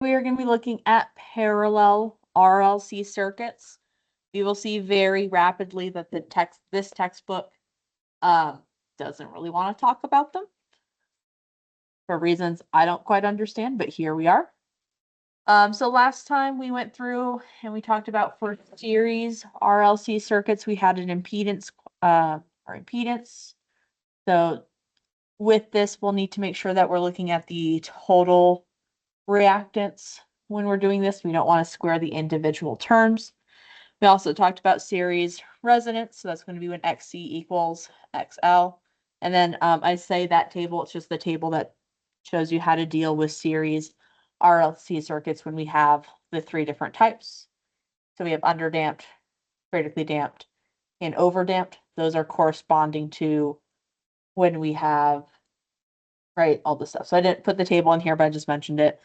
We are going to be looking at parallel RLC circuits. We will see very rapidly that this textbook doesn't really want to talk about them for reasons I don't quite understand, but here we are. So last time we went through and we talked about for series RLC circuits, we had an impedance, impedance. So with this, we'll need to make sure that we're looking at the total reactance when we're doing this. We don't want to square the individual terms. We also talked about series resonance. So that's going to be when XC equals XL. And then I say that table, it's just the table that shows you how to deal with series RLC circuits when we have the three different types. So we have underdamped, critically damped, and overdamped. Those are corresponding to when we have, right, all the stuff. So I didn't put the table in here, but I just mentioned it.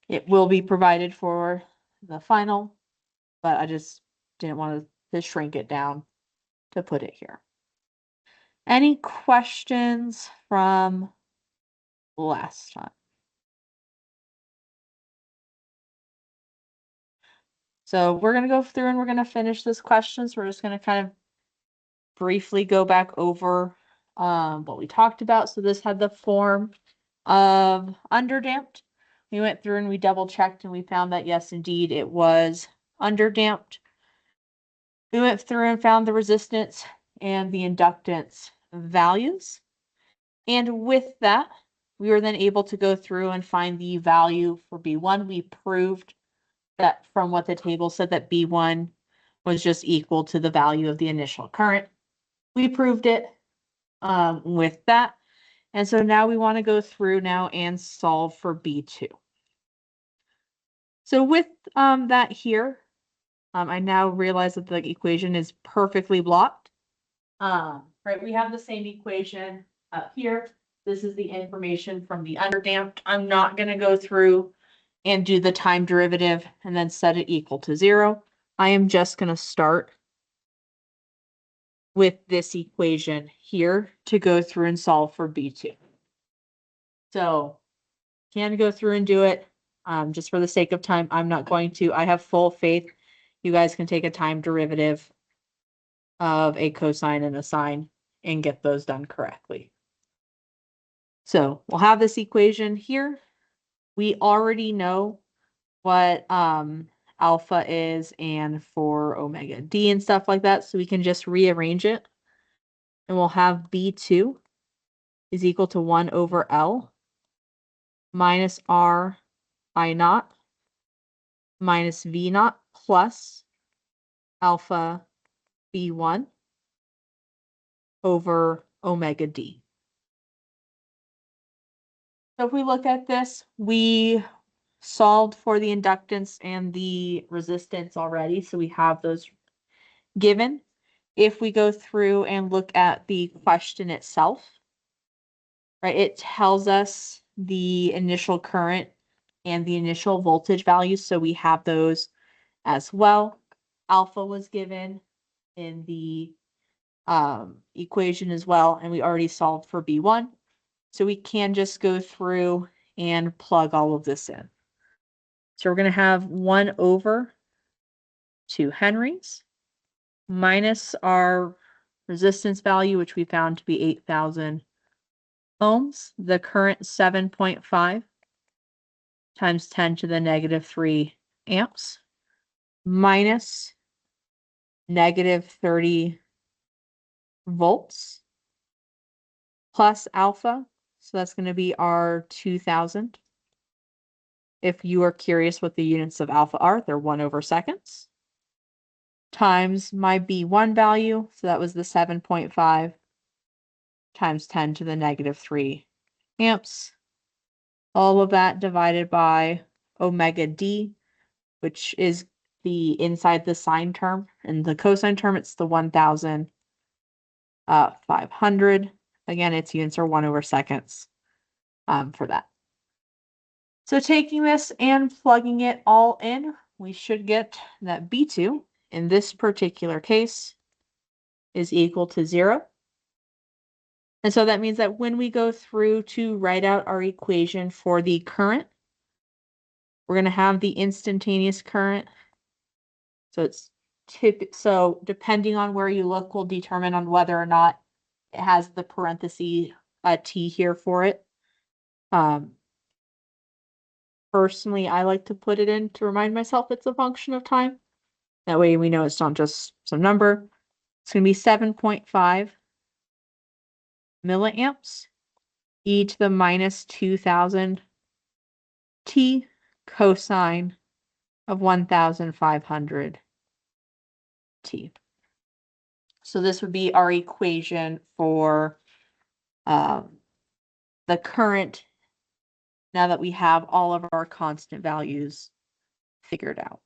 It will be provided for the final, but I just didn't want to shrink it down to put it here. Any questions from last time? So we're going to go through and we're going to finish this question. So we're just going to kind of briefly go back over what we talked about. So this had the form of underdamped. We went through and we double checked and we found that yes, indeed, it was underdamped. We went through and found the resistance and the inductance values. And with that, we were then able to go through and find the value for B1. We proved that from what the table said that B1 was just equal to the value of the initial current. We proved it with that. And so now we want to go through now and solve for B2. So with that here, I now realize that the equation is perfectly blocked. Right, we have the same equation up here. This is the information from the underdamped. I'm not going to go through and do the time derivative and then set it equal to 0. I am just going to start with this equation here to go through and solve for B2. So can go through and do it. Just for the sake of time, I'm not going to. I have full faith. You guys can take a time derivative of a cosine and a sine and get those done correctly. So we'll have this equation here. We already know what alpha is and for omega d and stuff like that. So we can just rearrange it. And we'll have B2 is equal to 1 over L minus R I naught minus V naught plus alpha B1 over omega d. So if we look at this, we solved for the inductance and the resistance already, so we have those given. If we go through and look at the question itself, right, it tells us the initial current and the initial voltage values, so we have those as well. Alpha was given in the equation as well, and we already solved for B1. So we can just go through and plug all of this in. So we're going to have 1 over 2 henries minus our resistance value, which we found to be 8,000 ohms, the current 7.5 times 10 to the negative 3 amps, minus negative 30 volts, plus alpha. So that's going to be our 2,000. If you are curious what the units of alpha are, they're 1 over seconds, times my B1 value, so that was the 7.5, times 10 to the negative 3 amps. All of that divided by omega d, which is the inside the sine term. And the cosine term, it's the 1,500. Again, its units are 1 over seconds for that. So taking this and plugging it all in, we should get that B2 in this particular case is equal to 0. And so that means that when we go through to write out our equation for the current, We're going to have the instantaneous current. So so depending on where you look will determine on whether or not it has the parenthesis T here for it. Personally, I like to put it in to remind myself it's a function of time. That way we know it's not just some number. It's going to be 7.5 milliamps e to the minus 2000 t cosine of 1500 t. So this would be our equation for the current now that we have all of our constant values figured out.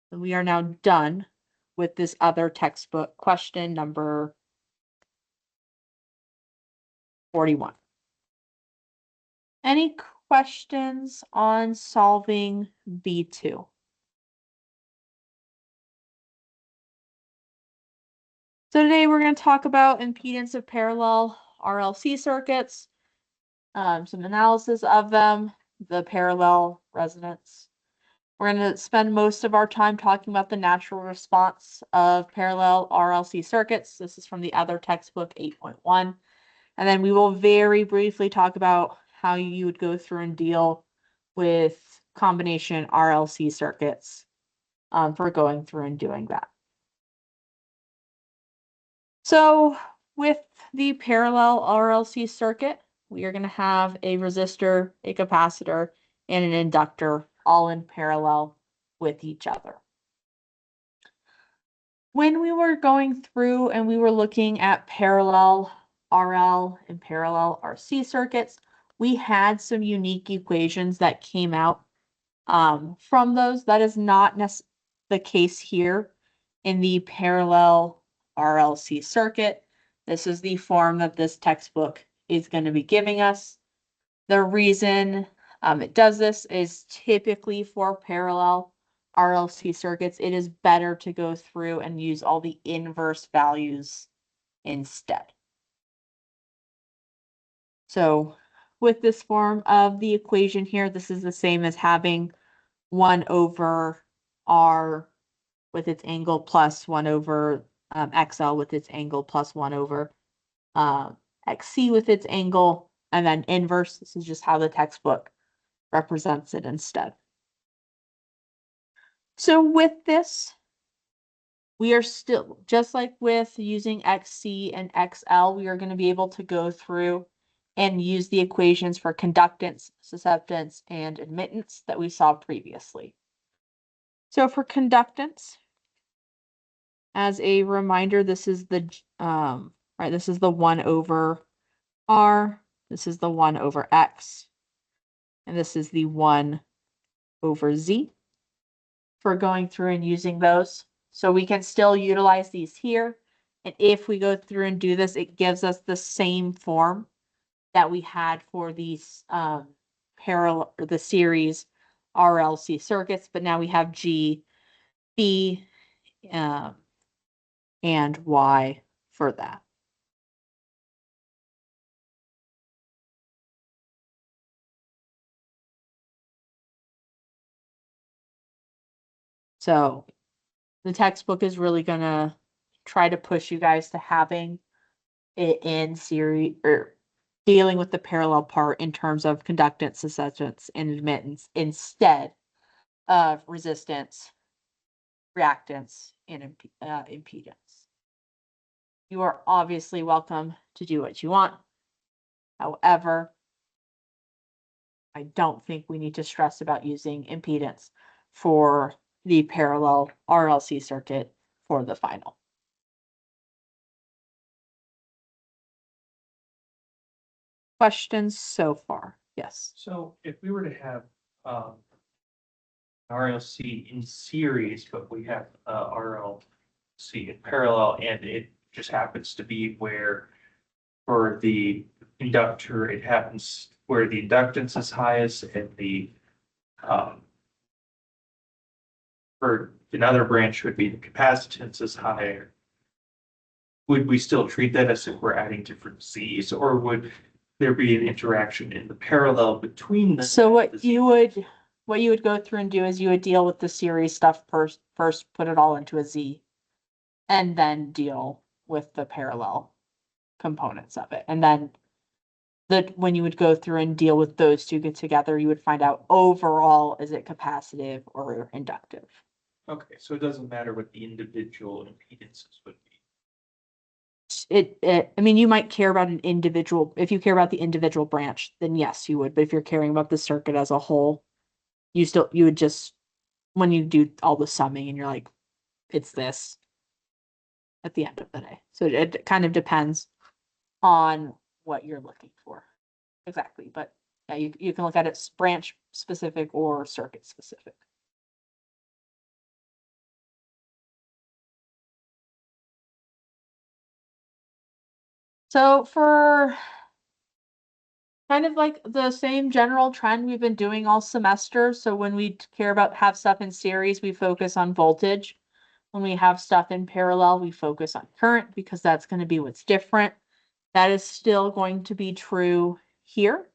So we are now done with this other textbook question number 41. Any questions on solving B2? So today we're going to talk about impedance of parallel RLC circuits, some analysis of them, the parallel resonance. We're going to spend most of our time talking about the natural response of parallel RLC circuits. This is from the other textbook, 8.1. And then we will very briefly talk about how you would go through and deal with combination RLC circuits for going through and doing that. So with the parallel RLC circuit, we are going to have a resistor, a capacitor, and an inductor all in parallel with each other. When we were going through and we were looking at parallel RL and parallel RC circuits, we had some unique equations that came out from those. That is not the case here in the parallel RLC circuit. This is the form that this textbook is going to be giving us. The reason it does this is typically for parallel RLC circuits, it is better to go through and use all the inverse values instead. So with this form of the equation here, this is the same as having 1 over R with its angle plus 1 over XL with its angle plus 1 over XC with its angle, and then inverse. This is just how the textbook represents it instead. So with this, we are still, just like with using XC and XL, we are going to be able to go through and use the equations for conductance, susceptance, and admittance that we saw previously. So for conductance, as a reminder, this is the this is the 1 over R, this is the 1 over X, and this is the 1 over Z for going through and using those. So we can still utilize these here. And if we go through and do this, it gives us the same form that we had for these parallel or the series RLC circuits, but now we have G, B, and Y for that. So the textbook is really going to try to push you guys to having it in series or dealing with the parallel part in terms of conductance, susceptance, and admittance instead of resistance, reactance, and impedance. You are obviously welcome to do what you want. However, I don't think we need to stress about using impedance for the parallel RLC circuit for the final. Questions so far? Yes. So if we were to have RLC in series, but we have RLC in parallel, and it just happens to be where for the inductor, it happens where the inductance is highest and the for another branch would be the capacitance is higher. Would we still treat that as if we're adding different Z's, or would there be an interaction in the parallel between the. So what you would go through and do is you would deal with the series stuff first, put it all into a Z, and then deal with the parallel components of it. And then when you would go through and deal with those two get together, you would find out overall, is it capacitive or inductive? Okay, so it doesn't matter what the individual impedances would be. I mean, you might care about if you care about the individual branch, then yes, you would. But if you're caring about the circuit as a whole, you would just, when you do all the summing and you're like, it's this at the end of the day. So it kind of depends on what you're looking for. Exactly. But yeah, you can look at it branch specific or circuit specific. So for kind of like the same general trend we've been doing all semester. So when we care about have stuff in series, we focus on voltage. When we have stuff in parallel, we focus on current because that's going to be what's different. That is still going to be true here.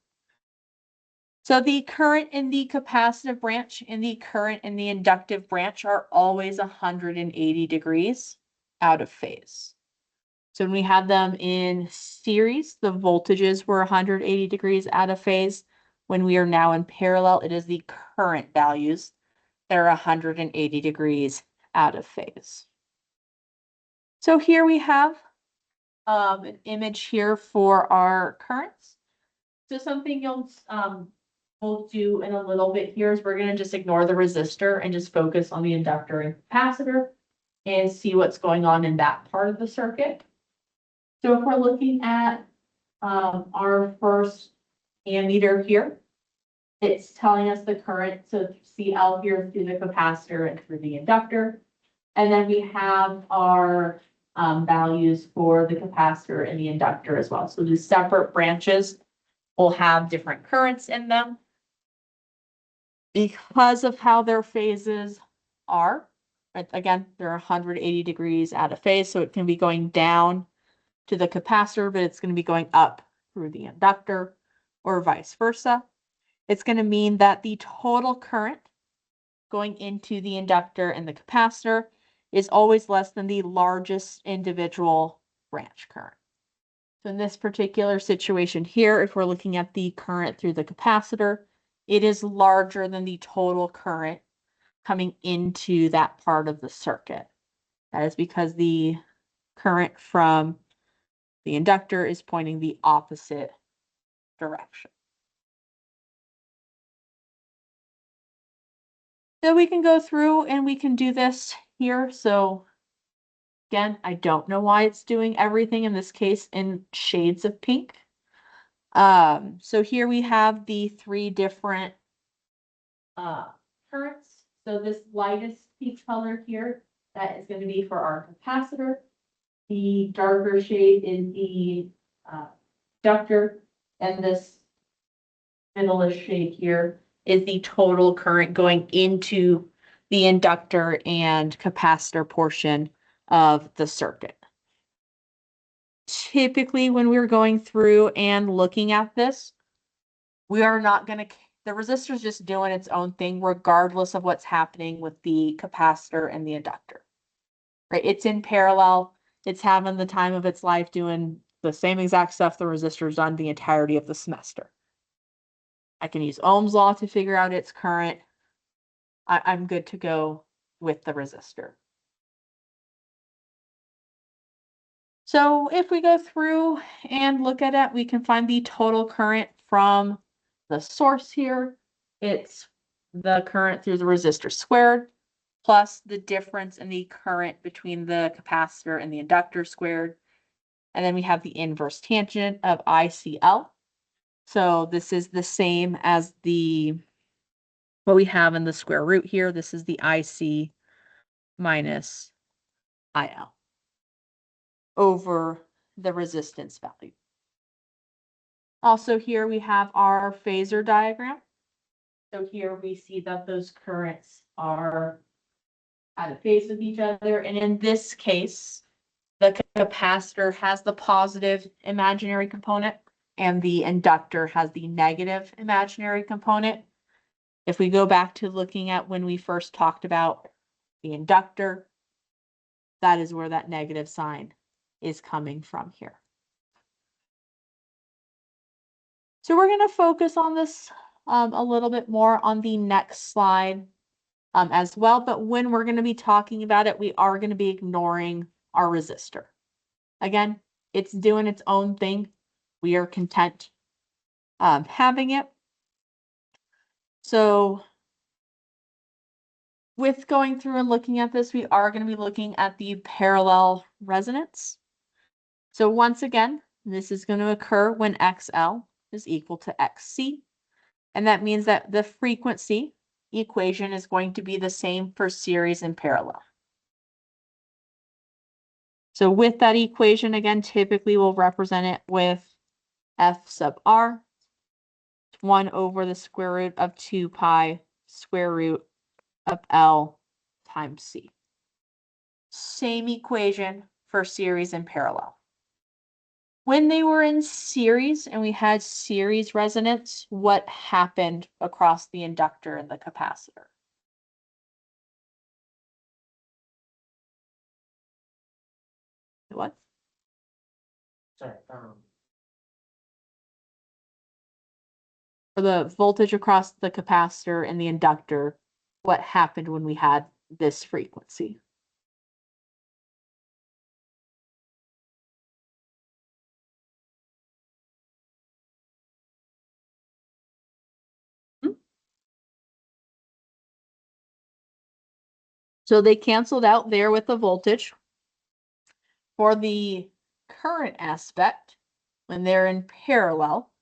So the current in the capacitive branch and the current in the inductive branch are always 180 degrees out of phase. So when we have them in series, the voltages were 180 degrees out of phase. When we are now in parallel, it is the current values that are 180 degrees out of phase. So here we have an image here for our currents. So something we'll do in a little bit here is we're going to just ignore the resistor and just focus on the inductor and capacitor and see what's going on in that part of the circuit. So if we're looking at our first ammeter here, it's telling us the current. So CL here through the capacitor and through the inductor. And then we have our values for the capacitor and the inductor as well. So these separate branches will have different currents in them because of how their phases are. Right? Again, they're 180 degrees out of phase, so it can be going down to the capacitor, but it's going to be going up through the inductor or vice versa. It's going to mean that the total current going into the inductor and the capacitor is always less than the largest individual branch current. So in this particular situation here, if we're looking at the current through the capacitor, it is larger than the total current coming into that part of the circuit. That is because the current from the inductor is pointing the opposite direction. So we can go through and we can do this here. So again, I don't know why it's doing everything in this case in shades of pink. So here we have the three different currents. So this lightest pink color here, that is going to be for our capacitor. The darker shade is the inductor, and this middle-ish shade here is the total current going into the inductor and capacitor portion of the circuit. Typically, when we're going through and looking at this, we are not going to, the resistor is just doing its own thing regardless of what's happening with the capacitor and the inductor. Right? It's in parallel. It's having the time of its life doing the same exact stuff the resistor's done the entirety of the semester. I can use Ohm's law to figure out its current. I'm good to go with the resistor. So if we go through and look at it, we can find the total current from the source here. It's the current through the resistor squared plus the difference in the current between the capacitor and the inductor squared. And then we have the inverse tangent of ICL. So this is the same as what we have in the square root here. This is the IC minus IL over the resistance value. Also here we have our phasor diagram. So here we see that those currents are out of phase with each other. And in this case, the capacitor has the positive imaginary component and the inductor has the negative imaginary component. If we go back to looking at when we first talked about the inductor, that is where that negative sign is coming from here. So we're going to focus on this a little bit more on the next slide as well. But when we're going to be talking about it, we are going to be ignoring our resistor. Again, it's doing its own thing. We are content having it. So with going through and looking at this, we are going to be looking at the parallel resonance. So once again, this is going to occur when XL is equal to XC. And that means that the frequency equation is going to be the same for series and parallel. So with that equation, again, typically we'll represent it with F sub R, 1 over the square root of 2 pi square root of L times C. Same equation for series and parallel. When they were in series and we had series resonance, what happened across the inductor and the capacitor? What? Sorry. For the voltage across the capacitor and the inductor, what happened when we had this frequency? So they canceled out there with the voltage. For the current aspect, when they're in parallel,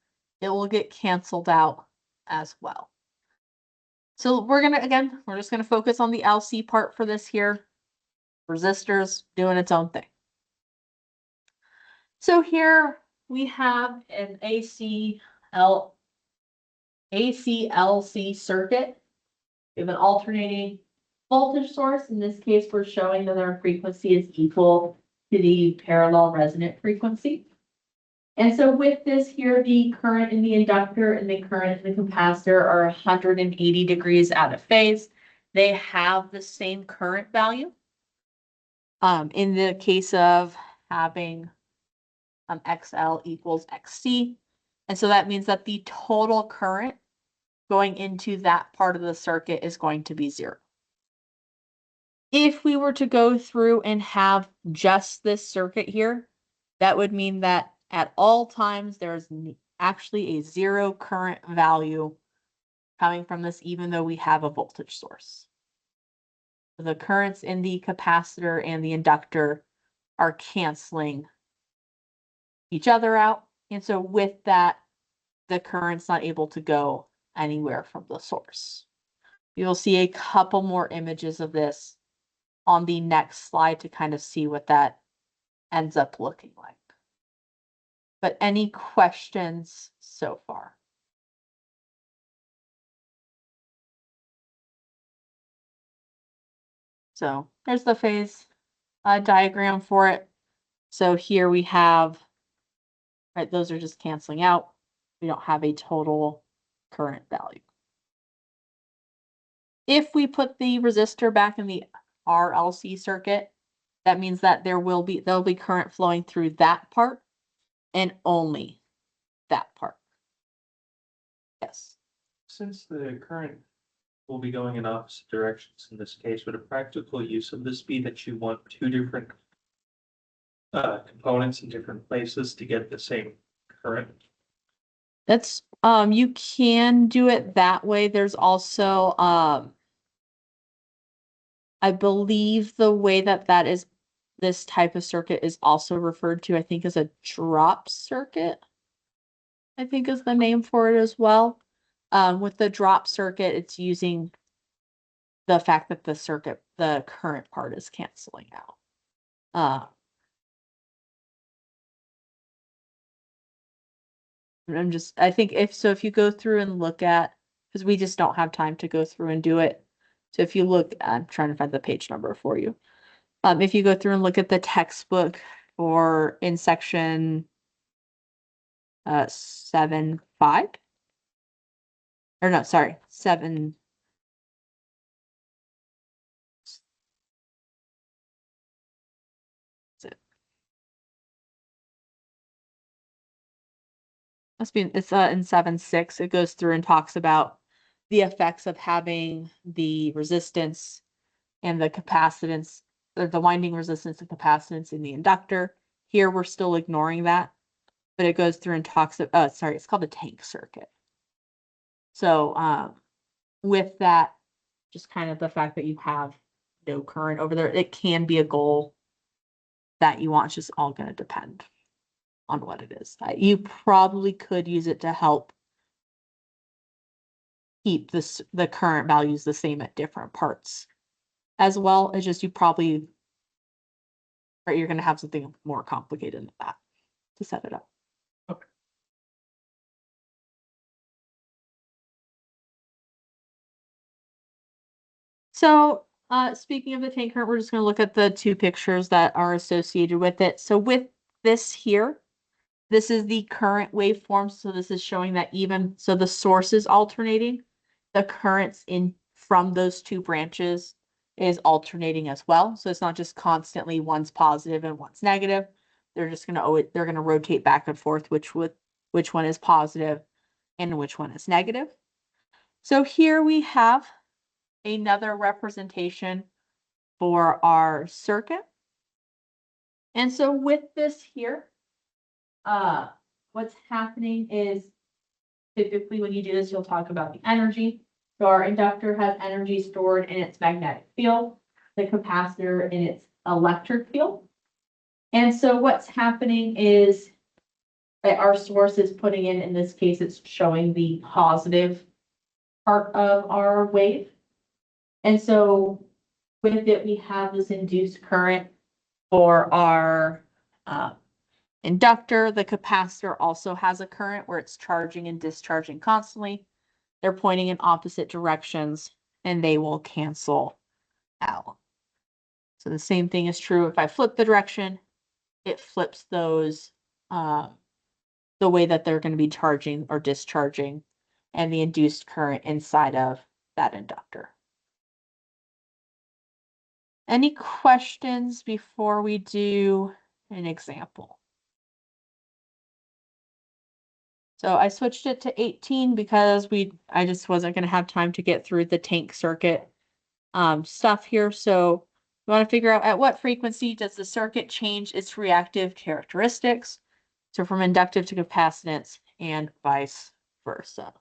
it will get canceled out as well. So we're just gonna focus on the LC part for this here. Resistors doing its own thing. So here we have an ACLC circuit. We have an alternating voltage source. In this case, we're showing that our frequency is equal to the parallel resonant frequency. And so with this here, the current in the inductor and the current in the capacitor are 180 degrees out of phase. They have the same current value. In the case of having XL equals XC. And so that means that the total current going into that part of the circuit is going to be 0. If we were to go through and have just this circuit here, that would mean that at all times there's actually a 0 current value coming from this, even though we have a voltage source. The currents in the capacitor and the inductor are canceling each other out. And so with that, the current's not able to go anywhere from the source. You'll see a couple more images of this on the next slide to kind of see what that ends up looking like. But any questions so far? So there's the phase diagram for it. So here we have, right, those are just canceling out. We don't have a total current value. If we put the resistor back in the RLC circuit, that means that there'll be current flowing through that part and only that part. Yes. Since the current will be going in opposite directions in this case, would a practical use of this be that you want 2 different components in different places to get the same current? That's you can do it that way. There's also I believe the way that is this type of circuit is also referred to, I think, as a drop circuit. I think is the name for it as well. With the drop circuit, it's using the fact that the current part is canceling out. I think if you go through and look at, because we just don't have time to go through and do it. So if you look, I'm trying to find the page number for you. If you go through and look at the textbook or in section 7.5. Or no, sorry, 7. It's in 7.6. It goes through and talks about the effects of having the resistance and the capacitance, or the winding resistance and capacitance in the inductor. Here we're still ignoring that, but it goes through and talks sorry, it's called a tank circuit. So with that, just kind of the fact that you have no current over there, it can be a goal that you want. It's just all going to depend on what it is. You probably could use it to help keep the current values the same at different parts as well. It's just you probably, or you're going to have something more complicated than that to set it up. Okay. So speaking of the tank current, we're just going to look at the two pictures that are associated with it. So with this here, this is the current waveform. So this is showing that so the source is alternating, the currents in from those two branches is alternating as well. So it's not just constantly one's positive and one's negative. They're just they're gonna rotate back and forth which one is positive and which one is negative. So here we have another representation for our circuit. And so with this here, what's happening is typically when you do this, you'll talk about the energy. So our inductor has energy stored in its magnetic field, the capacitor in its electric field. And so what's happening is that our source is putting in this case, it's showing the positive part of our wave. And so with it, we have this induced current for our inductor. The capacitor also has a current where it's charging and discharging constantly. They're pointing in opposite directions and they will cancel out. So the same thing is true if I flip the direction, it flips those the way that they're going to be charging or discharging and the induced current inside of that inductor. Any questions before we do an example? So I switched it to 18 because I just wasn't going to have time to get through the tank circuit stuff here. So we want to figure out at what frequency does the circuit change its reactive characteristics? So from inductive to capacitance and vice versa.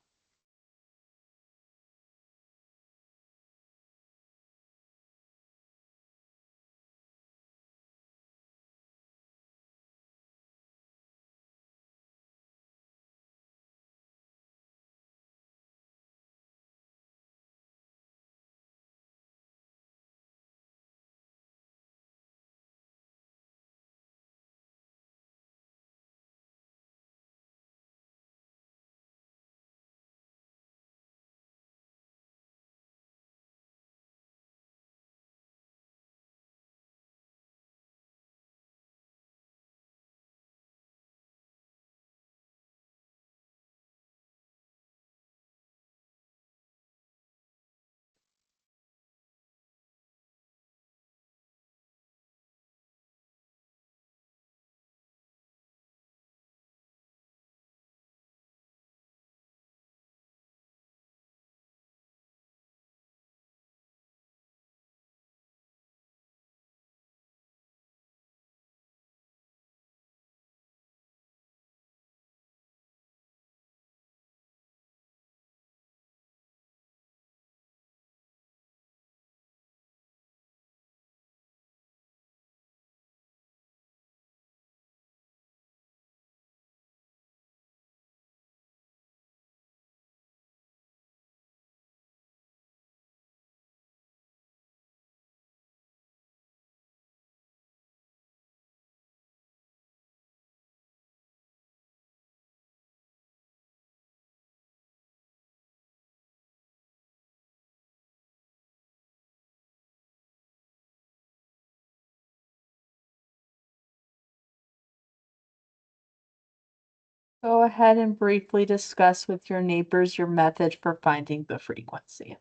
Go ahead and briefly discuss with your neighbors your method for finding the frequency.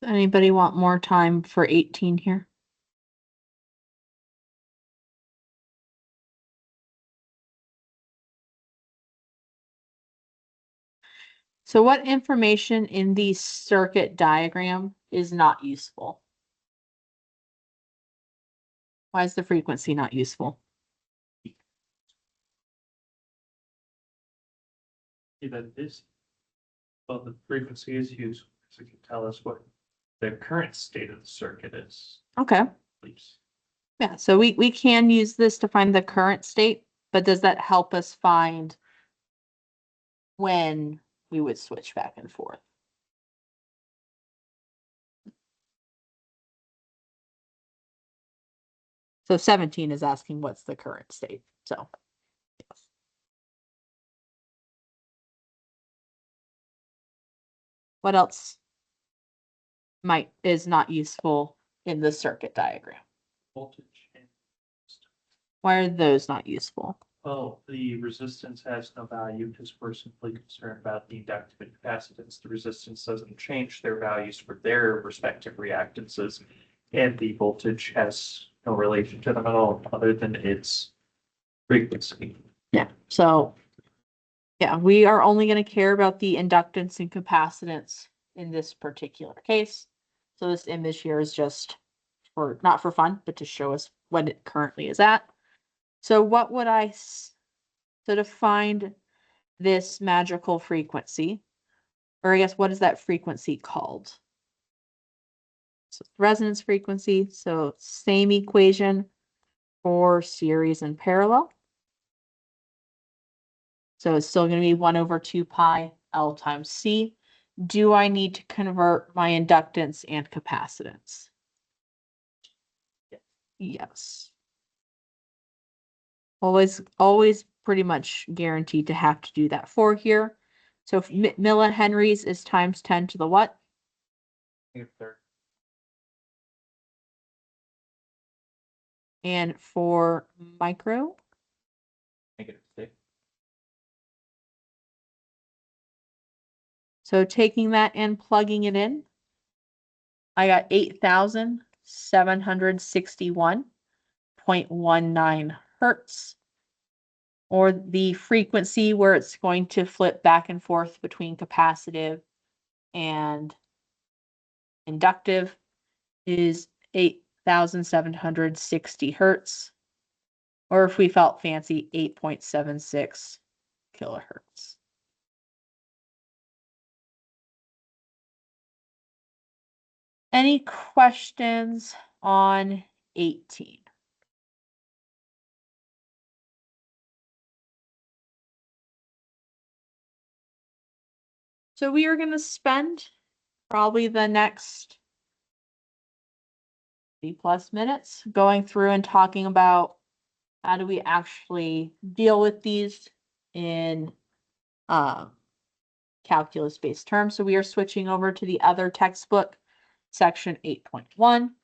Anybody want more time for 18 here? So what information in the circuit diagram is not useful? Why is the frequency not useful? That this, well, the frequency is used because it can tell us what the current state of the circuit is. Okay. Please. Yeah, so we can use this to find the current state, but does that help us find when we would switch back and forth? So 17 is asking what's the current state. So yes. What else is not useful in the circuit diagram? Voltage and Why are those not useful? well, the resistance has no value because we're simply concerned about the inductive and capacitance. The resistance doesn't change their values for their respective reactances, and the voltage has no relation to them at all, other than its frequency. Yeah. So yeah, we are only going to care about the inductance and capacitance in this particular case. So this image here is just for not for fun, but to show us what it currently is at. So what would so to find this magical frequency, or I guess what is that frequency called? So resonance frequency. So same equation for series and parallel. So it's still going to be 1 over 2 pi L times C. Do I need to convert my inductance and capacitance? Yes. Always pretty much guaranteed to have to do that for here. So if millihenries is times 10 to the what? Third. And for micro? -6. So taking that and plugging it in, I got 8,761.19 hertz, or the frequency where it's going to flip back and forth between capacitive and inductive is 8,760 hertz, or if we felt fancy, 8.76 kilohertz. Any questions on 18? So we are going to spend probably the next 3+ minutes going through and talking about how do we actually deal with these in calculus-based terms. So we are switching over to the other textbook, section 8.1.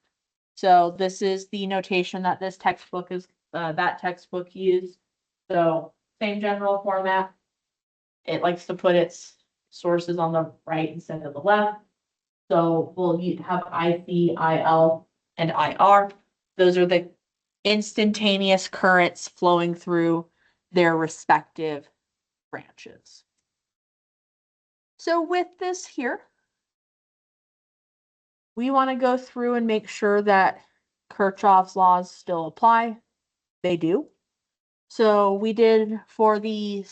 So this is the notation that this textbook is, that textbook used. So same general format. It likes to put its sources on the right instead of the left. So we'll have IC, IL, and IR. Those are the instantaneous currents flowing through their respective branches. So with this here, we want to go through and make sure that Kirchhoff's laws still apply? They do. So we did for the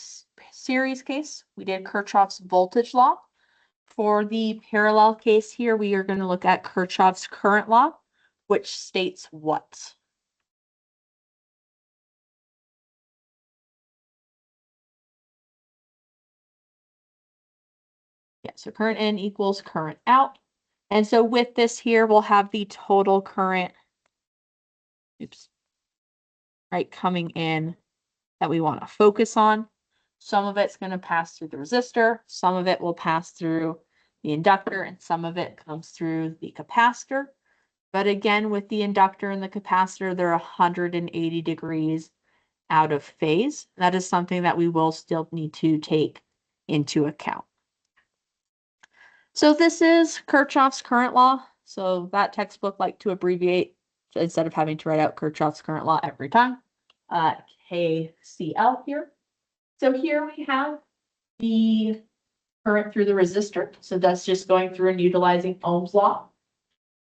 series case, we did Kirchhoff's voltage law. For the parallel case here, we are going to look at Kirchhoff's current law, which states what? Yeah, so current in equals current out. And so with this here, we'll have the total current, right, coming in that we want to focus on. Some of it's going to pass through the resistor, some of it will pass through the inductor, and some of it comes through the capacitor. But again, with the inductor and the capacitor, they're 180 degrees out of phase. That is something that we will still need to take into account. So this is Kirchhoff's current law. So that textbook liked to abbreviate instead of having to write out Kirchhoff's current law every time. KCL here. So here we have the current through the resistor. So that's just going through and utilizing Ohm's law.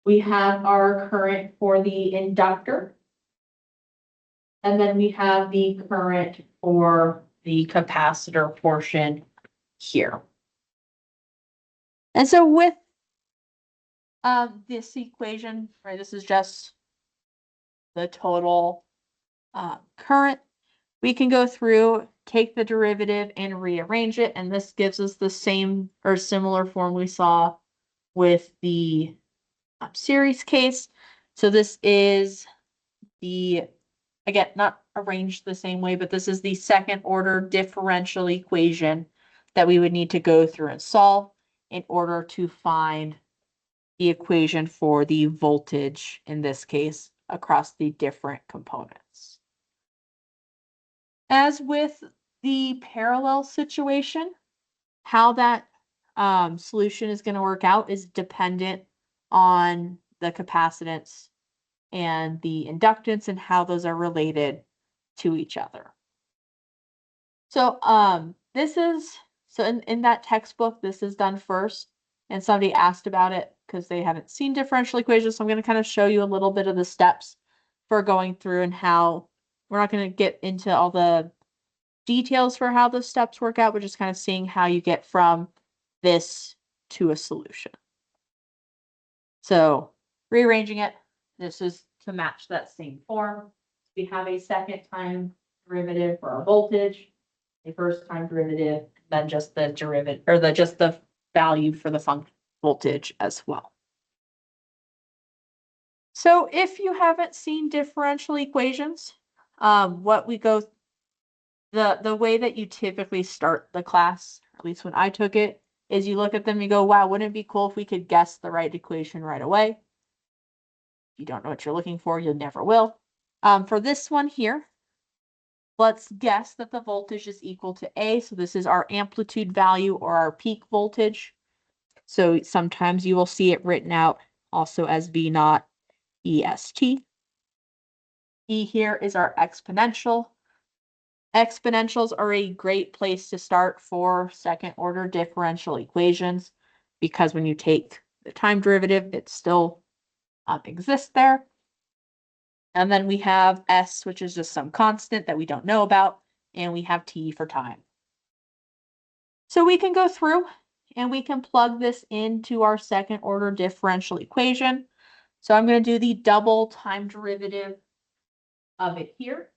We have our current for the inductor. And then we have the current for the capacitor portion here. And so with this equation, right, this is just the total current. We can go through, take the derivative and rearrange it, and this gives us the same or similar form we saw with the series case. So this is the, again, not arranged the same way, but this is the second order differential equation that we would need to go through and solve in order to find the equation for the voltage, in this case, across the different components. As with the parallel situation, how that solution is going to work out is dependent on the capacitance and the inductance and how those are related to each other. So this is, so in that textbook, this is done first, and somebody asked about it because they haven't seen differential equations. So I'm going to kind of show you a little bit of the steps for going through and how, we're not going to get into all the details for how those steps work out, but just kind of seeing how you get from this to a solution. So rearranging it, this is to match that same form. We have a second time derivative for our voltage, a first time derivative, then just the derivative, or just the value for the function voltage as well. So if you haven't seen differential equations, what we go, the way that you typically start the class, at least when I took it, is you look at them, you go, wow, wouldn't it be cool if we could guess the right equation right away? If you don't know what you're looking for, you never will. For this one here, let's guess that the voltage is equal to A. So this is our amplitude value or our peak voltage. So sometimes you will see it written out also as V naught EST. E here is our exponential. Exponentials are a great place to start for second order differential equations because when you take the time derivative, it still exists there. And then we have S, which is just some constant that we don't know about, and we have T for time. So we can go through and we can plug this into our second order differential equation. So I'm going to do the double time derivative of it here.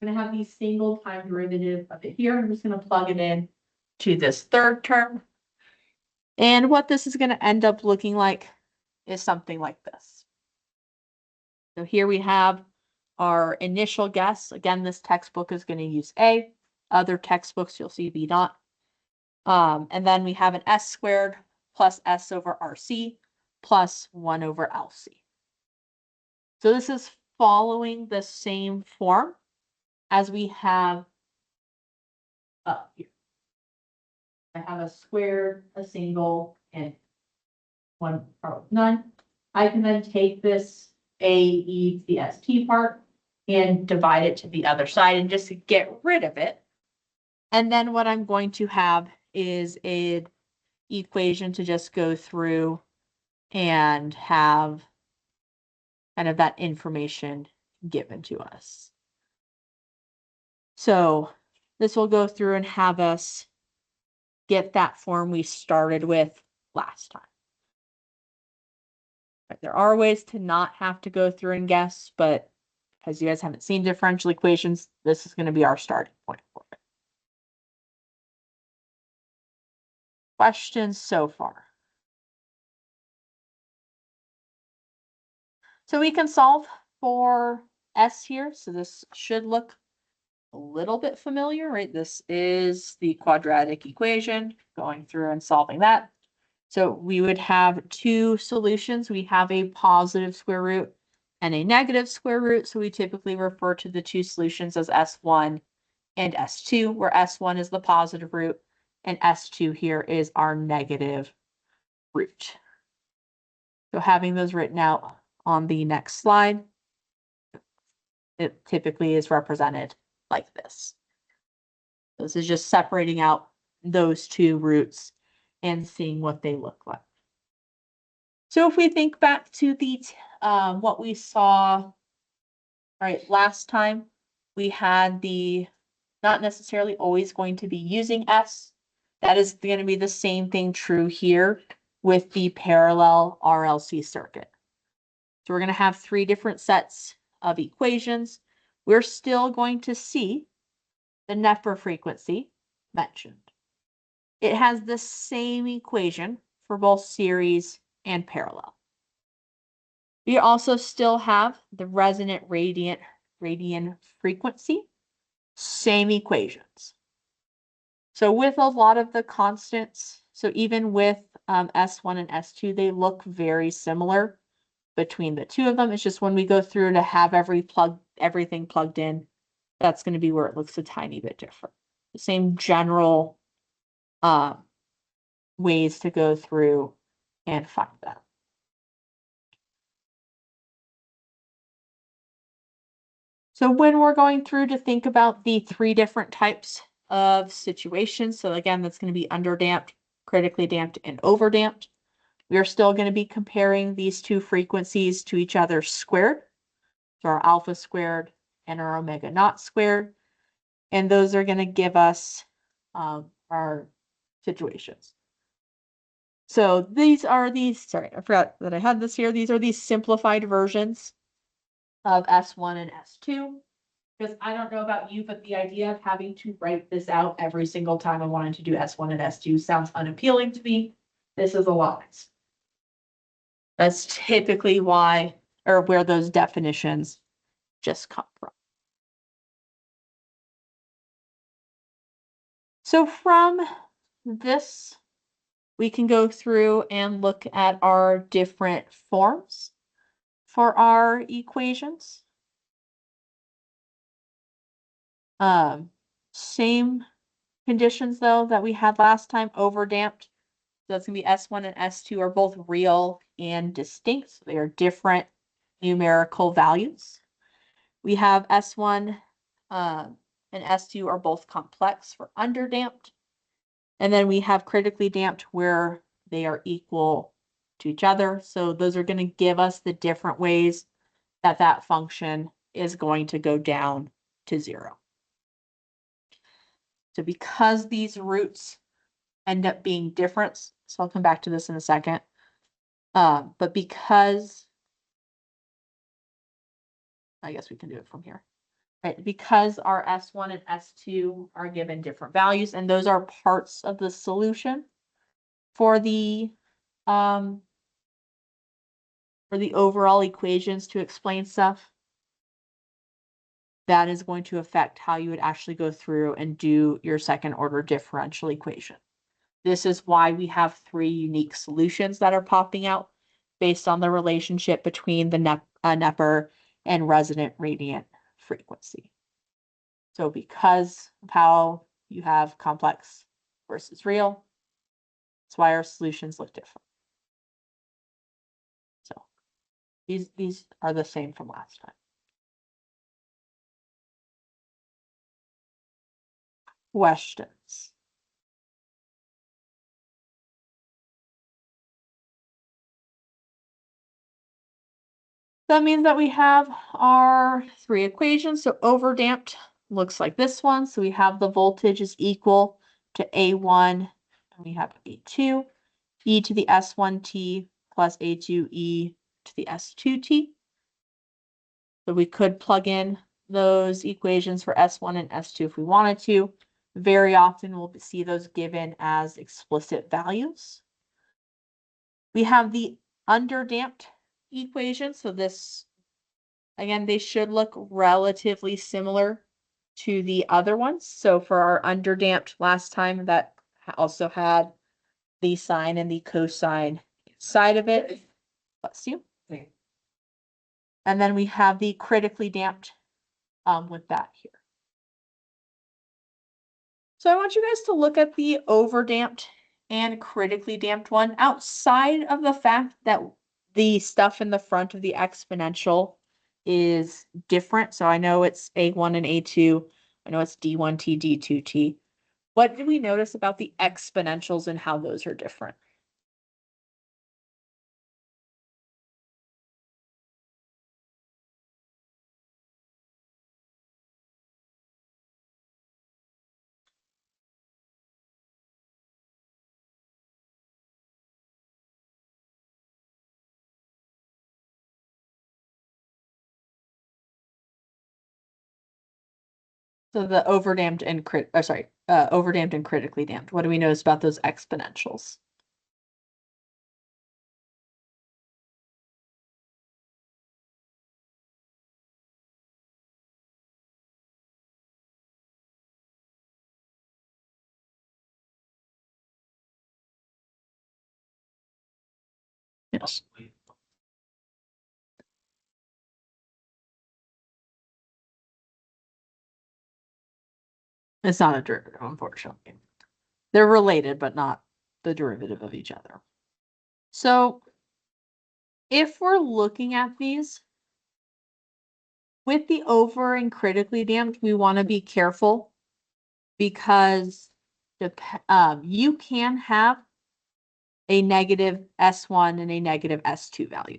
I'm going to have the single time derivative of it here. I'm just going to plug it in to this third term. And what this is going to end up looking like is something like this. So here we have our initial guess. Again, this textbook is going to use A. Other textbooks, you'll see B naught. And then we have an S squared plus S over RC plus 1 over LC. So this is following the same form as we have up here. I have a squared, a single, and one or none. I can then take this AE to the ST part and divide it to the other side and just get rid of it. And then what I'm going to have is an equation to just go through and have kind of that information given to us. So this will go through and have us get that form we started with last time. There are ways to not have to go through and guess, but because you guys haven't seen differential equations, this is going to be our starting point for it. Questions so far? So we can solve for S here. So this should look a little bit familiar, right? This is the quadratic equation, going through and solving that. So we would have two solutions. We have a positive square root and a negative square root. So we typically refer to the two solutions as S1 and S2, where S1 is the positive root and S2 here is our negative root. So having those written out on the next slide, it typically is represented like this. This is just separating out those two roots and seeing what they look like. So if we think back to the what we saw, right, last time, we had the not necessarily always going to be using S. That is going to be the same thing true here with the parallel RLC circuit. So we're going to have three different sets of equations. We're still going to see the Neper frequency mentioned. It has the same equation for both series and parallel. We also still have the resonant radian frequency, same equations. So with a lot of the constants, so even with S1 and S2, they look very similar between the two of them. It's just when we go through to have everything plugged in, that's going to be where it looks a tiny bit different. The same general ways to go through and find that. So when we're going through to think about the three different types of situations, so again, that's going to be underdamped, critically damped, and overdamped. We are still going to be comparing these two frequencies to each other squared. So our alpha squared and our omega naught squared. And those are going to give us our situations. So these are sorry, I forgot that I had this here. These are these simplified versions of S1 and S2. Because I don't know about you, but the idea of having to write this out every single time I wanted to do S1 and S2 sounds unappealing to me. This is a lot. That's typically why, or where those definitions just come from. So from this, we can go through and look at our different forms for our equations. Same conditions though that we had last time, overdamped. So that's gonna be S1 and S2 are both real and distinct. So they are different numerical values. We have S1 and S2 are both complex for underdamped. And then we have critically damped where they are equal to each other. So those are going to give us the different ways that that function is going to go down to 0. So because these roots end up being different, so I'll come back to this in a second. But because, I guess we can do it from here. Right, because our S1 and S2 are given different values, and those are parts of the solution for the overall equations to explain stuff, that is going to affect how you would actually go through and do your second order differential equation. This is why we have three unique solutions that are popping out based on the relationship between the Neper and resonant radiant frequency. So because of how you have complex versus real, that's why our solutions look different. So these are the same from last time. Questions? That means that we have our three equations. So overdamped looks like this one. So we have the voltage is equal to A1, and we have A2, e to the S1t plus A2e to the S2t. So we could plug in those equations for S1 and S2 if we wanted to. Very often we'll see those given as explicit values. We have the underdamped equation. So this, again, they should look relatively similar to the other ones. So for our underdamped last time, that also had the sine and the cosine side of it. Bless you. And then we have the critically damped with that here. So I want you guys to look at the overdamped and critically damped one outside of the fact that the stuff in the front of the exponential is different. So I know it's A1 and A2. I know it's D1T, D2T. What did we notice about the exponentials and how those are different? So the overdamped and overdamped and critically damped. What do we notice about those exponentials? Yes. It's not a derivative, unfortunately. They're related, but not the derivative of each other. So if we're looking at these, with the over and critically damped, we want to be careful because you can have a negative S1 and a negative S2 value.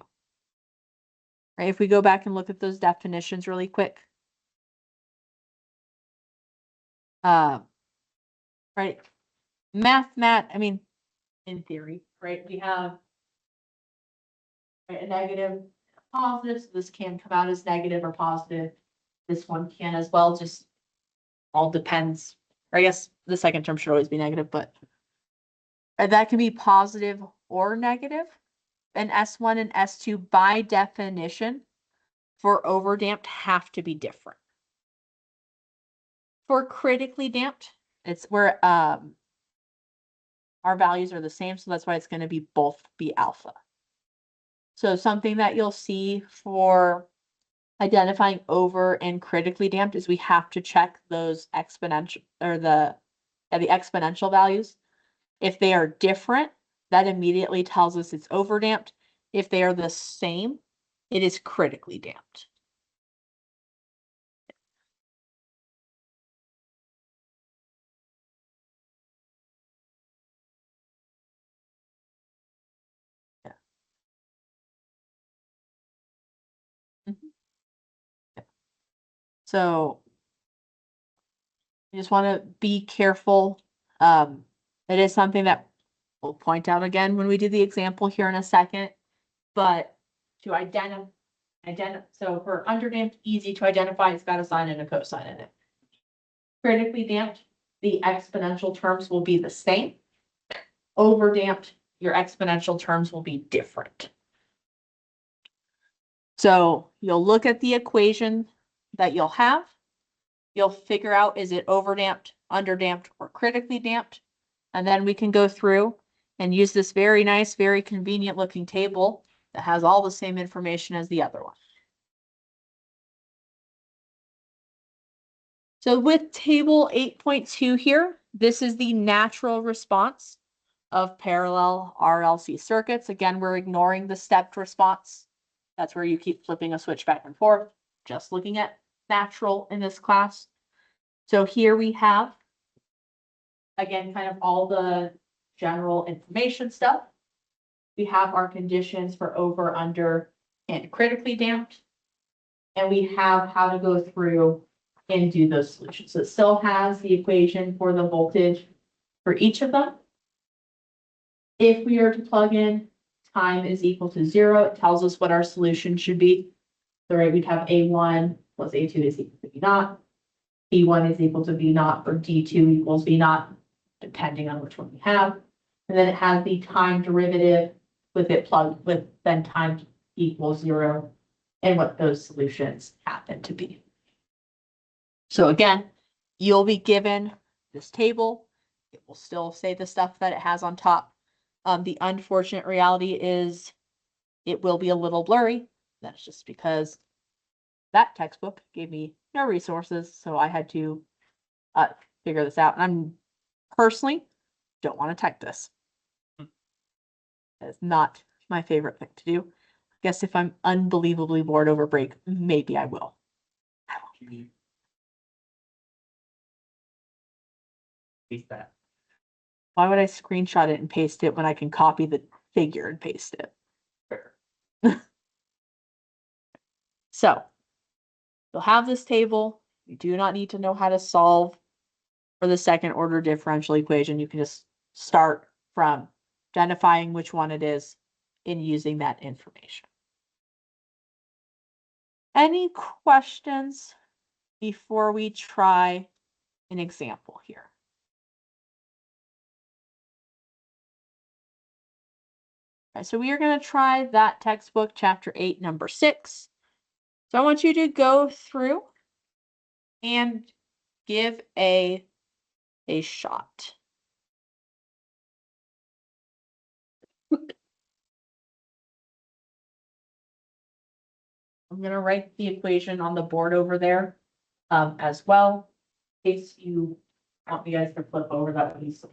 Right? If we go back and look at those definitions really quick. Right? I mean, in theory, right? We have a negative, a positive, so this can come out as negative or positive. This one can as well, just all depends. Or I guess the second term should always be negative, but that can be positive or negative. And S1 and S2 by definition for overdamped have to be different. For critically damped, it's where our values are the same, so that's why it's going to be both be alpha. So something that you'll see for identifying over and critically damped is we have to check those exponential or the exponential values. If they are different, that immediately tells us it's overdamped. If they are the same, it is critically damped. Yeah. Mhm. Yeah. So you just want to be careful. It is something that we'll point out again when we do the example here in a second, but to identify, so for underdamped, easy to identify, it's got a sine and a cosine in it. Critically damped, the exponential terms will be the same. Overdamped, your exponential terms will be different. So you'll look at the equation that you'll have. You'll figure out, is it overdamped, underdamped, or critically damped? And then we can go through and use this very nice, very convenient looking table that has all the same information as the other one. So with table 8.2 here, this is the natural response of parallel RLC circuits. Again, we're ignoring the stepped response. That's where you keep flipping a switch back and forth, just looking at natural in this class. So here we have, again, kind of all the general information stuff. We have our conditions for over, under, and critically damped. And we have how to go through and do those solutions. So it still has the equation for the voltage for each of them. If we are to plug in time is equal to 0, it tells us what our solution should be. So right, we'd have A1 plus A2 is equal to V naught. P1 is equal to V naught, or D2 equals V naught, depending on which one we have. And then it has the time derivative with it plugged with then time equals 0 and what those solutions happen to be. So again, you'll be given this table. It will still say the stuff that it has on top. The unfortunate reality is it will be a little blurry. That's just because that textbook gave me no resources, so I had to figure this out. And I'm personally don't want to type this. That's not my favorite thing to do. I guess if I'm unbelievably bored over break, maybe I will. Hate that. Why would I screenshot it and paste it when I can copy the figure and paste it? Fair. So you'll have this table. You do not need to know how to solve for the second order differential equation. You can just start from identifying which one it is and using that information. Any questions before we try an example here? Okay, so we are going to try that textbook, chapter 8, number 6. So I want you to go through and give a shot. I'm going to write the equation on the board over there as well, in case you want you guys to flip over that would be so.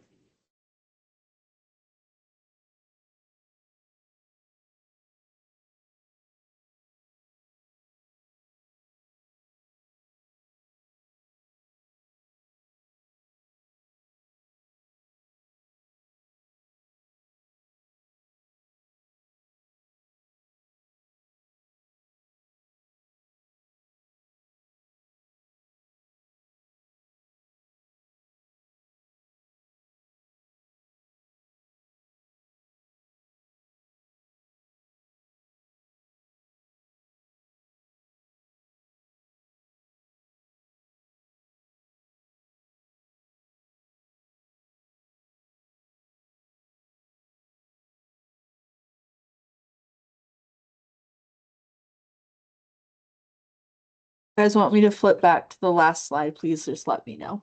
You guys want me to flip back to the last slide, please just let me know.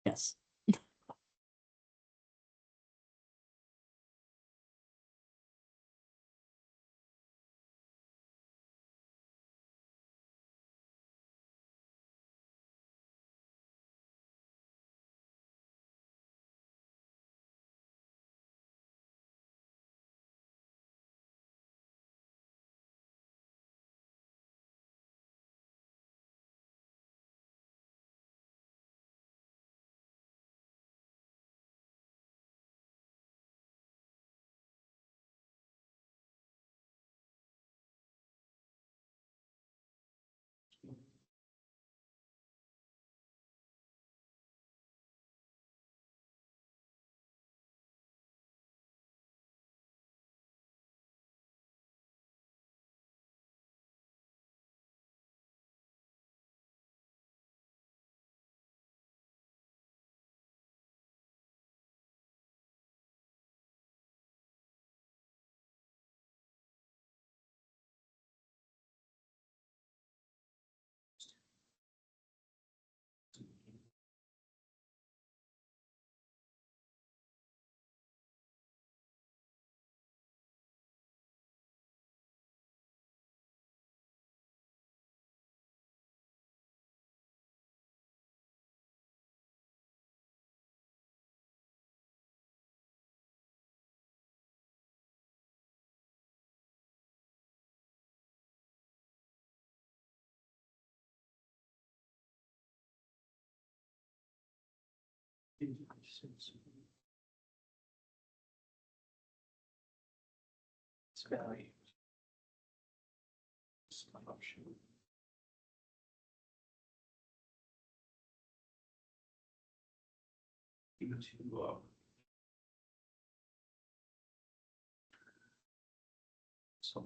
Yes. So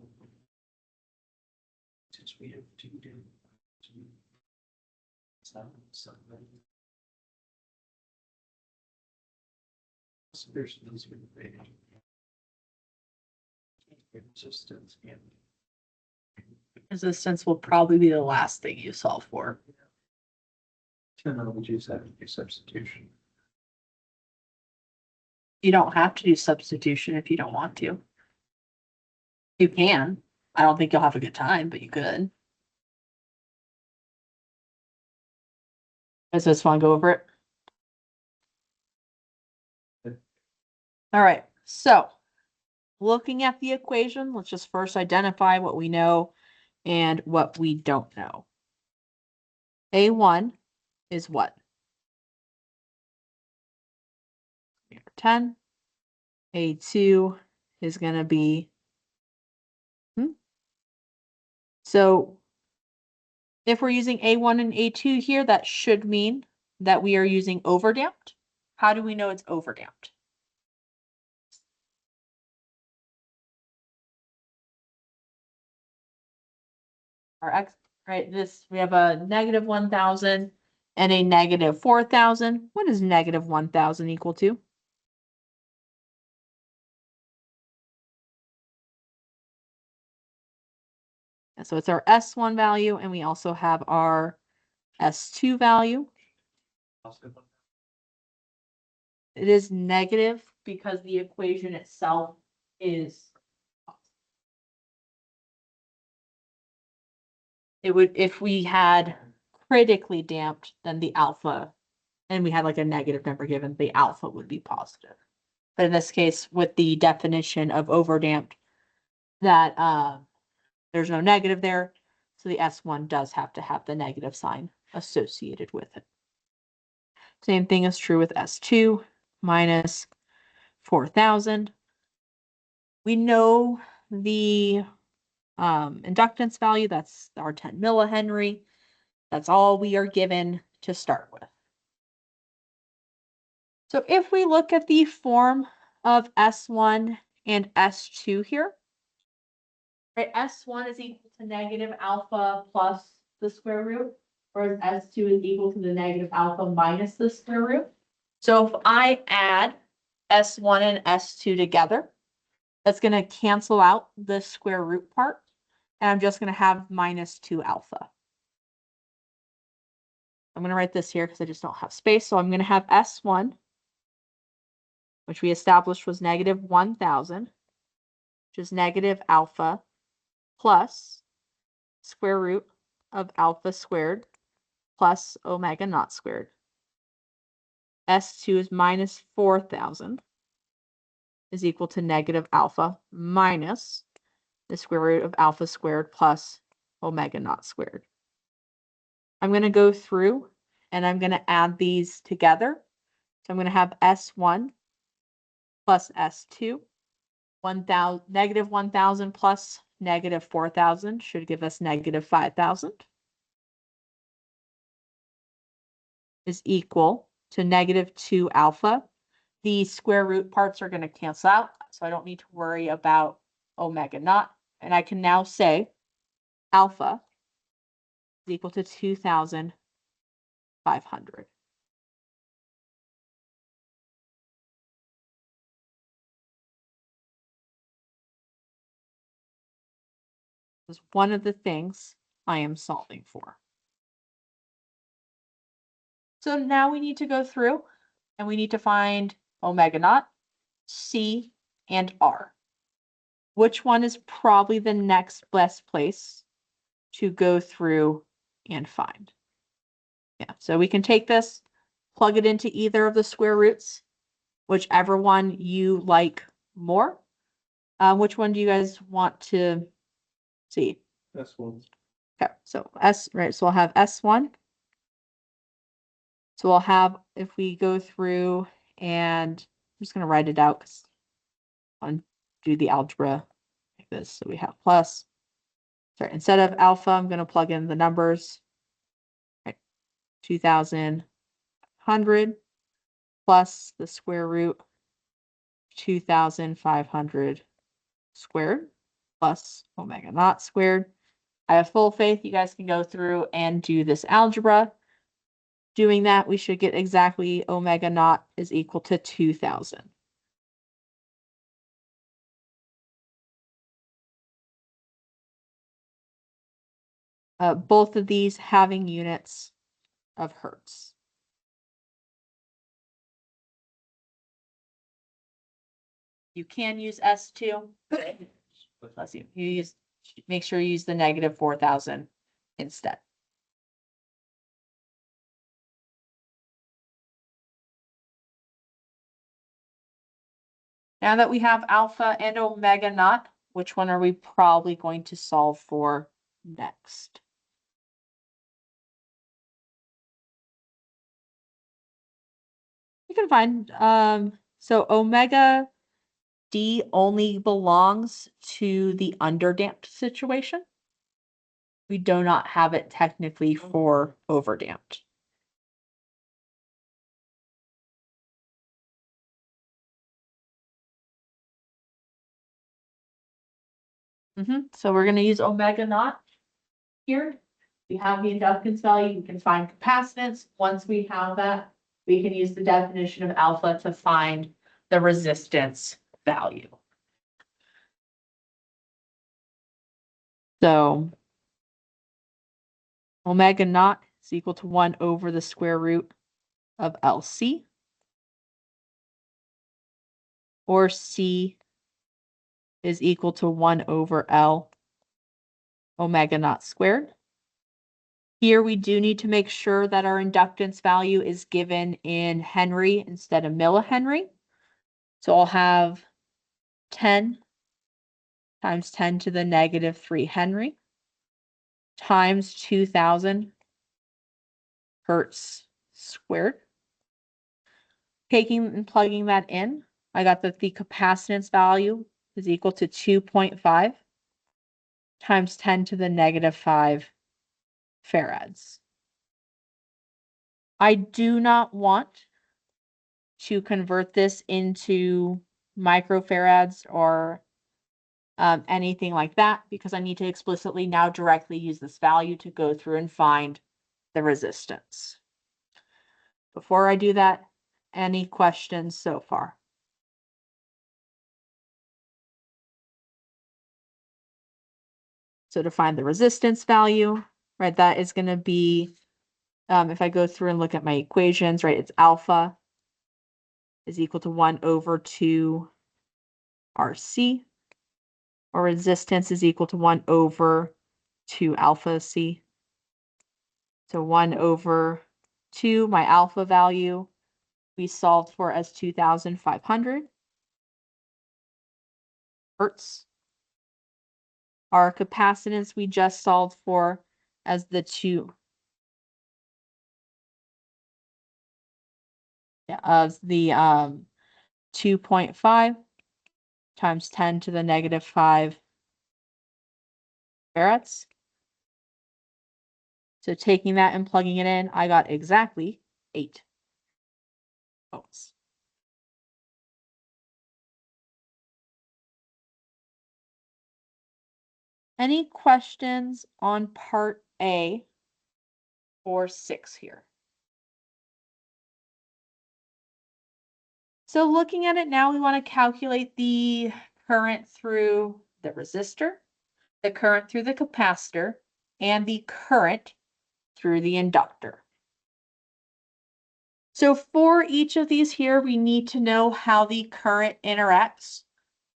since we have two different. There's these resistance and Resistance will probably be the last thing you solve for. then we just have to do substitution. You don't have to do substitution if you don't want to. You can. I don't think you'll have a good time, but you could. I just want to go over it. All right, so looking at the equation, let's just first identify what we know and what we don't know. A1 is what? 10. A2 is going to be, so if we're using A1 and A2 here, that should mean that we are using overdamped. How do we know it's overdamped? Our X, right, this, we have a negative 1,000 and a negative 4,000. What is negative 1,000 equal to? And so it's our S1 value, and we also have our S2 value. It is negative because the equation itself is. It would, if we had critically damped, then the alpha, and we had like a negative number given, the alpha would be positive. But in this case, with the definition of overdamped, that there's no negative there, so the S1 does have to have the negative sign associated with it. Same thing is true with S2 minus 4,000. We know the inductance value, that's our 10 millihenry. That's all we are given to start with. So if we look at the form of S1 and S2 here, right, S1 is equal to negative alpha plus the square root, whereas S2 is equal to the negative alpha minus the square root. So if I add S1 and S2 together, that's going to cancel out the square root part, and I'm just going to have minus 2 alpha. I'm going to write this here because I just don't have space. So I'm going to have S1, which we established was negative 1,000, which is negative alpha plus square root of alpha squared plus omega naught squared. S2 is minus 4,000 is equal to negative alpha minus the square root of alpha squared plus omega naught squared. I'm going to go through and I'm going to add these together. So I'm going to have S1 plus S2, 1,000, negative 1,000 plus negative 4,000 should give us negative 5,000 is equal to negative 2 alpha. The square root parts are going to cancel out, so I don't need to worry about omega naught. And I can now say alpha is equal to 2,500. This is one of the things I am solving for. So now we need to go through and we need to find omega naught, C, and R. Which one is probably the next best place to go through and find? Yeah, so we can take this, plug it into either of the square roots, whichever one you like more. Which one do you guys want to see? That's one. Okay, so S, right, so I'll have S1. So we'll have, if we go through and I'm just going to write it out because I'll do the algebra like this. So we have plus, sorry, instead of alpha, I'm going to plug in the numbers, right? 2,100 plus the square root 2,500 squared plus omega naught squared. I have full faith you guys can go through and do this algebra. Doing that, we should get exactly omega naught is equal to 2,000. Both of these having units of hertz. You can use S2. Bless you. Make sure you use the negative 4,000 instead. Now that we have alpha and omega naught, which one are we probably going to solve for next? You can find, so omega D only belongs to the underdamped situation. We do not have it technically for overdamped. So we're going to use omega naught here. We have the inductance value. We can find capacitance. Once we have that, we can use the definition of alpha to find the resistance value. So omega naught is equal to 1 over the square root of LC, or C is equal to 1 over L omega naught squared. Here we do need to make sure that our inductance value is given in Henry instead of millihenry. So I'll have 10 times 10 to the negative 3 Henry times 2,000 hertz squared. Taking and plugging that in, I got that the capacitance value is equal to 2.5 times 10 to the negative 5 farads. I do not want to convert this into microfarads or anything like that, because I need to explicitly now directly use this value to go through and find the resistance. Before I do that, any questions so far? So to find the resistance value, right, that is going to be, if I go through and look at my equations, right, it's alpha is equal to 1 over 2 RC, or resistance is equal to 1 over 2 alpha C. So 1 over 2, my alpha value, we solved for as 2,500 hertz. Our capacitance we just solved for as the 2.5 times 10 to the negative 5 farads. So taking that and plugging it in, I got exactly 8 ohms. Any questions on part A or 6 here? So looking at it now, we want to calculate the current through the resistor, the current through the capacitor, and the current through the inductor. So for each of these here, we need to know how the current interacts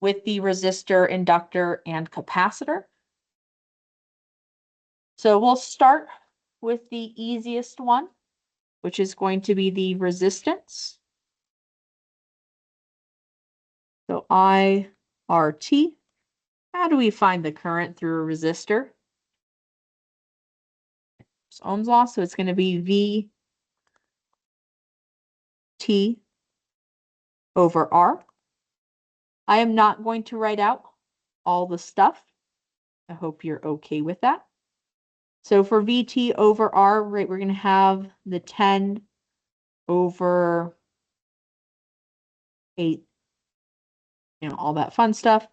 with the resistor, inductor, and capacitor. So we'll start with the easiest one, which is going to be the resistance. So IRT. How do we find the current through a resistor? It's Ohm's law, so it's going to be V T over R. I am not going to write out all the stuff. I hope you're okay with that. So for VT over R, right, we're going to have the 10 over 8, all that fun stuff.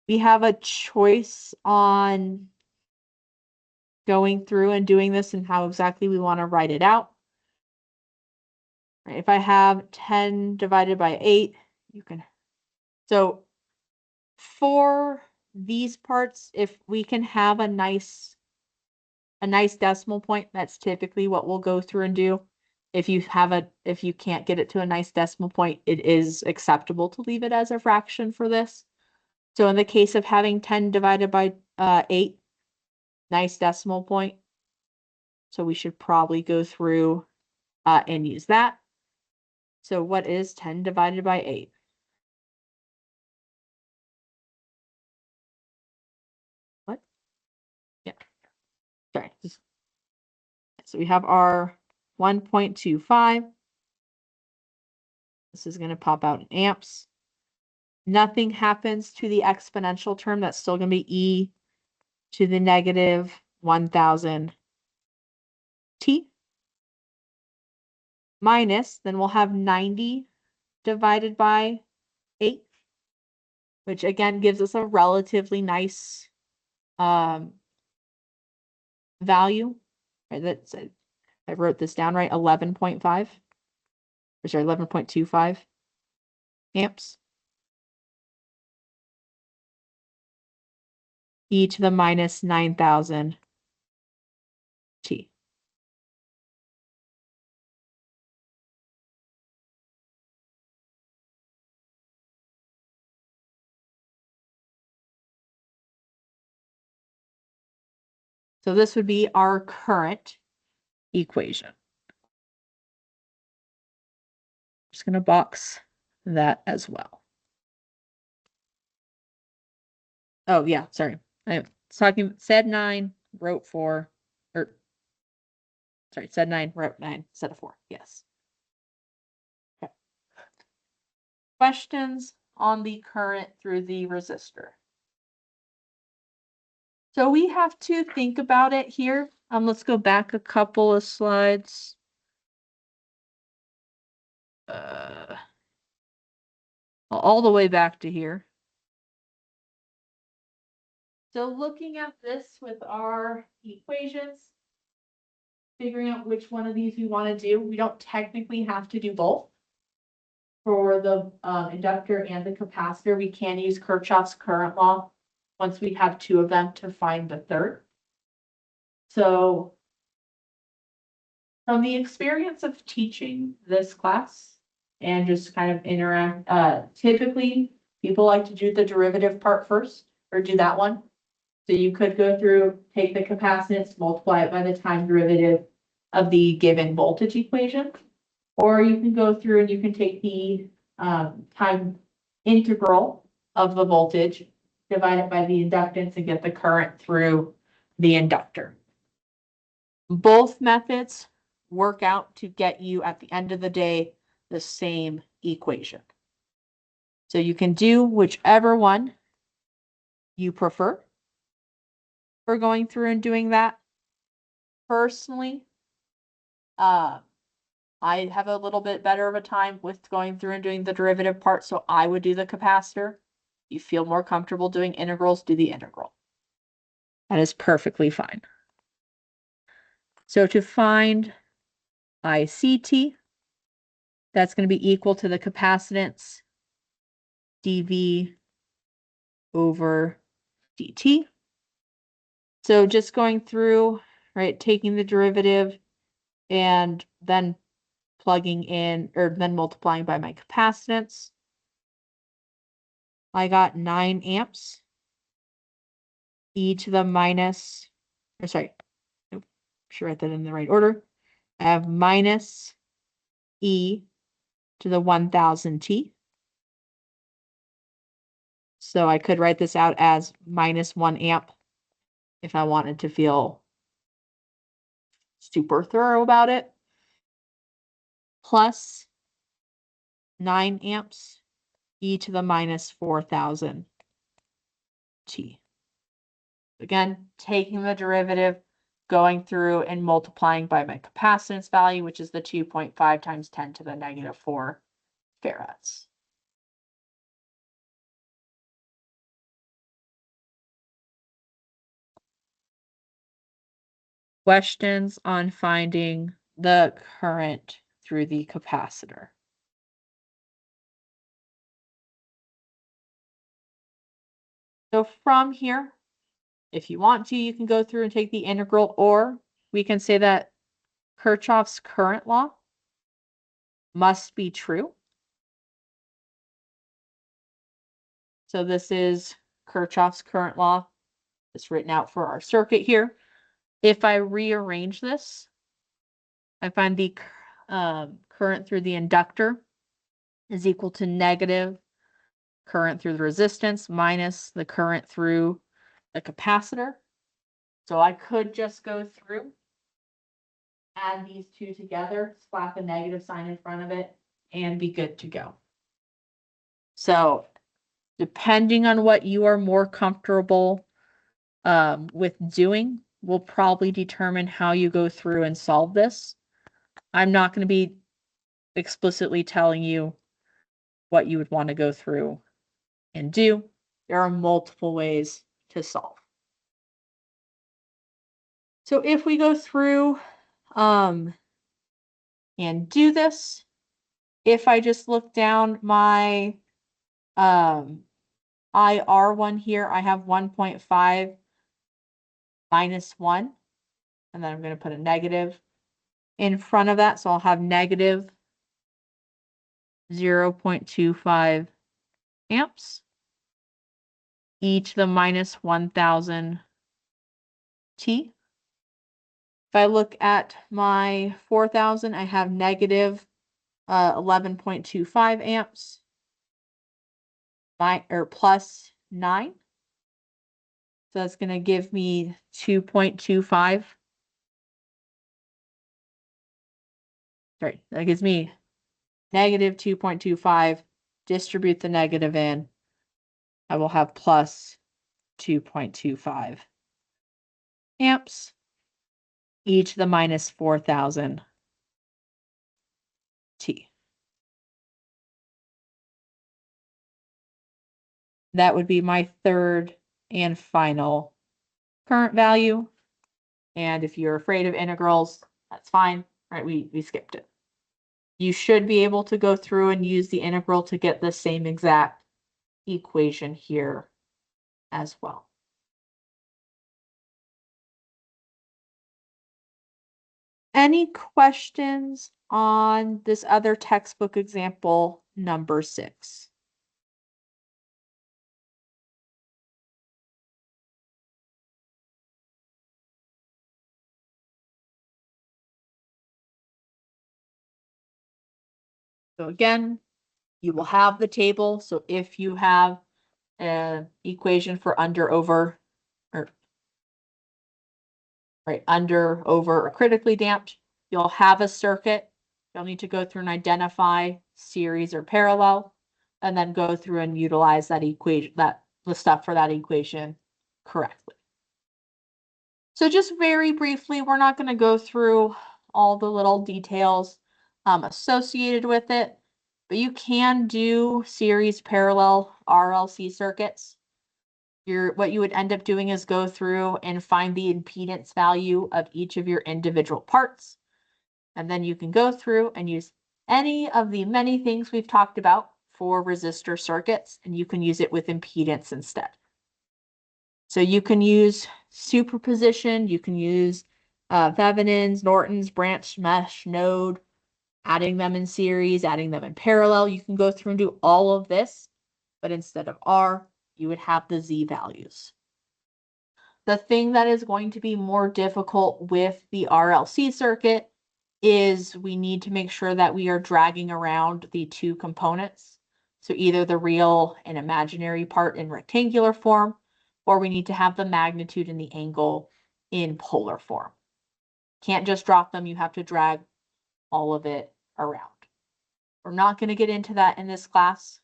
We have a choice on going through and doing this and how exactly we want to write it out. Right, if I have 10 divided by 8, you can. So for these parts, if we can have a nice decimal point, that's typically what we'll go through and do. If you can't get it to a nice decimal point, it is acceptable to leave it as a fraction for this. So in the case of having 10 divided by 8, nice decimal point. So we should probably go through and use that. So what is 10 divided by 8? What? Yeah. Sorry. So we have our 1.25. This is going to pop out in amps. Nothing happens to the exponential term. That's still going to be e to the negative 1000 t minus, then we'll have 90 divided by 8, which again gives us a relatively nice value. Right, that's, I wrote this down right, 11.5, or sorry, 11.25 amps. E to the minus 9000 t. So this would be our current equation. Just going to box that as well. Oh, yeah, sorry. I was talking, said 9, wrote 4, or sorry, said 9, wrote 9, instead of 4. Yes. Okay. Questions on the current through the resistor? So we have to think about it here. Let's go back a couple of slides. All the way back to here. So looking at this with our equations, figuring out which one of these we want to do, we don't technically have to do both. For the inductor and the capacitor, we can use Kirchhoff's current law once we have 2 of them to find the third. So from the experience of teaching this class and just kind of interact, typically people like to do the derivative part first, or do that one. So you could go through, take the capacitance, multiply it by the time derivative of the given voltage equation. Or you can go through and you can take the time integral of the voltage, divide it by the inductance, and get the current through the inductor. Both methods work out to get you, at the end of the day, the same equation. So you can do whichever one you prefer for going through and doing that. Personally, I have a little bit better of a time with going through and doing the derivative part, so I would do the capacitor. You feel more comfortable doing integrals, do the integral. That is perfectly fine. So to find ICT, that's going to be equal to the capacitance dV over dt. So just going through, right, taking the derivative and then plugging in, or then multiplying by my capacitance. I got 9 amps. E to the minus, or sorry, nope, should write that in the right order. I have minus E to the 1000 T. So I could write this out as minus 1 amp if I wanted to feel super thorough about it. plus 9 amps e to the minus 4,000 t. Again, taking the derivative, going through and multiplying by my capacitance value, which is the 2.5 times 10 to the negative 4 farads. Questions on finding the current through the capacitor? So from here, if you want to, you can go through and take the integral, or we can say that Kirchhoff's current law must be true. So this is Kirchhoff's current law. It's written out for our circuit here. If I rearrange this, I find the current through the inductor is equal to negative current through the resistance minus the current through the capacitor. So I could just go through, add these two together, slap a negative sign in front of it, and be good to go. So depending on what you are more comfortable with doing, will probably determine how you go through and solve this. I'm not going to be explicitly telling you what you would want to go through and do. There are multiple ways to solve. So if we go through and do this, if I just look down my IR one here, I have 1.5 minus 1, and then I'm going to put a negative in front of that. So I'll have negative 0.25 amps, e to the minus 1,000 t. If I look at my 4,000, I have negative 11.25 amps, plus 9. So that's going to give me 2.25. Sorry, that gives me negative 2.25. Distribute the negative in. I will have plus 2.25 amps, e to the minus 4,000 t. That would be my third and final current value. And if you're afraid of integrals, that's fine, right? We skipped it. You should be able to go through and use the integral to get the same exact equation here as well. Any questions on this other textbook example, number 6? So again, you will have the table. So if you have an equation for under, over, or right, under, over, or critically damped, you'll have a circuit. You'll need to go through and identify series or parallel, and then go through and utilize that equation, the stuff for that equation correctly. So just very briefly, we're not going to go through all the little details associated with it, but you can do series parallel RLC circuits. What you would end up doing is go through and find the impedance value of each of your individual parts. And then you can go through and use any of the many things we've talked about for resistor circuits, and you can use it with impedance instead. So you can use superposition, you can use Thevenin's, Norton's, branch, mesh, node, adding them in series, adding them in parallel. You can go through and do all of this, but instead of R, you would have the Z values. The thing that is going to be more difficult with the RLC circuit is we need to make sure that we are dragging around the two components. So either the real and imaginary part in rectangular form, or we need to have the magnitude and the angle in polar form. Can't just drop them, you have to drag all of it around. We're not going to get into that in this class.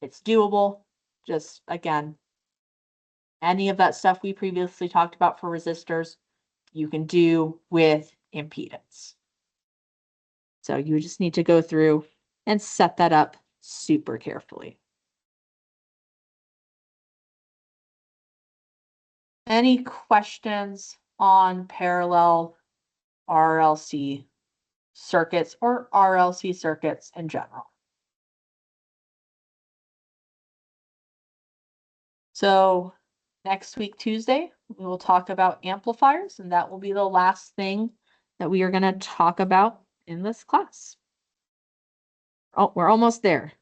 It's doable. Just again, any of that stuff we previously talked about for resistors, you can do with impedance. So you just need to go through and set that up super carefully. Any questions on parallel RLC circuits or RLC circuits in general? So next week, Tuesday, we will talk about amplifiers, and that will be the last thing that we are going to talk about in this class. Oh, we're almost there.